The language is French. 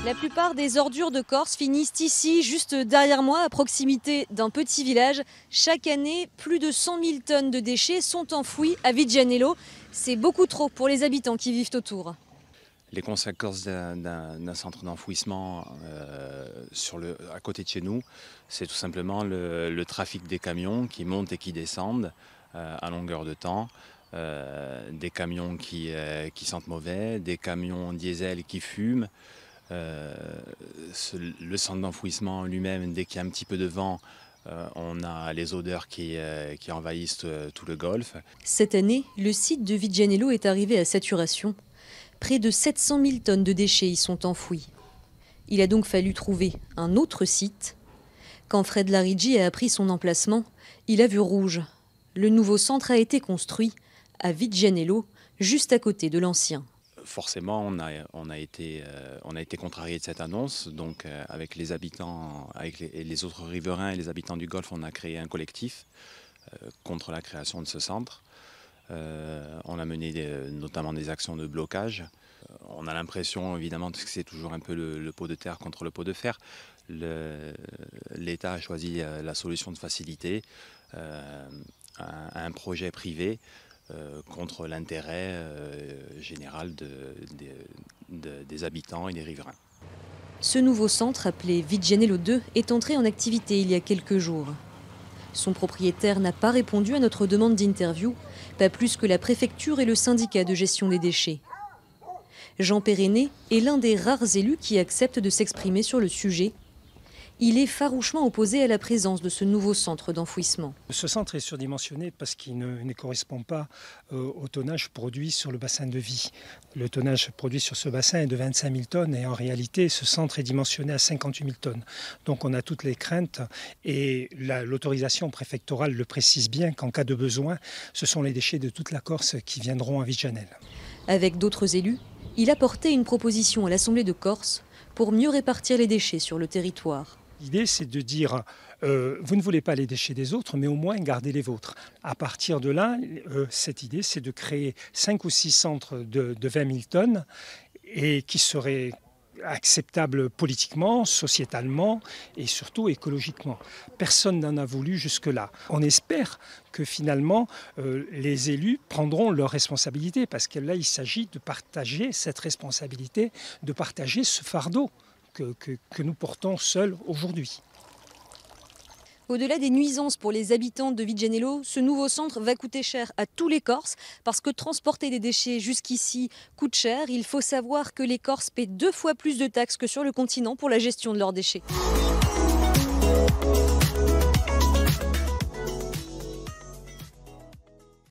La plupart des ordures de Corse finissent ici, juste derrière moi, à proximité d'un petit village. Chaque année, plus de 100 000 tonnes de déchets sont enfouis à Viggianello. C'est beaucoup trop pour les habitants qui vivent autour. Les conséquences d'un centre d'enfouissement à côté de chez nous, c'est tout simplement le trafic des camions qui montent et qui descendent à longueur de temps. Des camions qui sentent mauvais, des camions diesel qui fument. Le centre d'enfouissement lui-même, dès qu'il y a un petit peu de vent, on a les odeurs qui envahissent tout le golfe. Cette année, le site de Viggianello est arrivé à saturation. Près de 700 000 tonnes de déchets y sont enfouis. Il a donc fallu trouver un autre site. Quand Fred Larigi a appris son emplacement, il a vu rouge. Le nouveau centre a été construit à Viggianello, juste à côté de l'ancien. Forcément, on a été contrarié de cette annonce. Donc, avec les habitants, avec les autres riverains et les habitants du Golfe, on a créé un collectif contre la création de ce centre. On a mené notamment des actions de blocage. On a l'impression, évidemment, que c'est toujours un peu le pot de terre contre le pot de fer. L'État a choisi la solution de facilité, un projet privé contre l'intérêt général des habitants et des riverains. Ce nouveau centre, appelé Viggianello 2, est entré en activité il y a quelques jours. Son propriétaire n'a pas répondu à notre demande d'interview, pas plus que la préfecture et le syndicat de gestion des déchets. Jean Pérenné est l'un des rares élus qui acceptent de s'exprimer sur le sujet. Il est farouchement opposé à la présence de ce nouveau centre d'enfouissement. Ce centre est surdimensionné parce qu'il ne correspond pas au tonnage produit sur le bassin de Vie. Le tonnage produit sur ce bassin est de 25 000 tonnes et en réalité ce centre est dimensionné à 58 000 tonnes. Donc on a toutes les craintes et l'autorisation préfectorale le précise bien qu'en cas de besoin, ce sont les déchets de toute la Corse qui viendront à Viggianello. Avec d'autres élus, il a porté une proposition à l'Assemblée de Corse pour mieux répartir les déchets sur le territoire. L'idée, c'est de dire, vous ne voulez pas les déchets des autres, mais au moins gardez les vôtres. À partir de là, cette idée, c'est de créer 5 ou 6 centres de 20 000 tonnes et qui seraient acceptables politiquement, sociétalement et surtout écologiquement. Personne n'en a voulu jusque-là. On espère que finalement, les élus prendront leurs responsabilités parce que là, il s'agit de partager cette responsabilité, de partager ce fardeau que nous portons seuls aujourd'hui. Au-delà des nuisances pour les habitants de Viggianello, ce nouveau centre va coûter cher à tous les Corses parce que transporter des déchets jusqu'ici coûte cher. Il faut savoir que les Corses paient 2 fois plus de taxes que sur le continent pour la gestion de leurs déchets.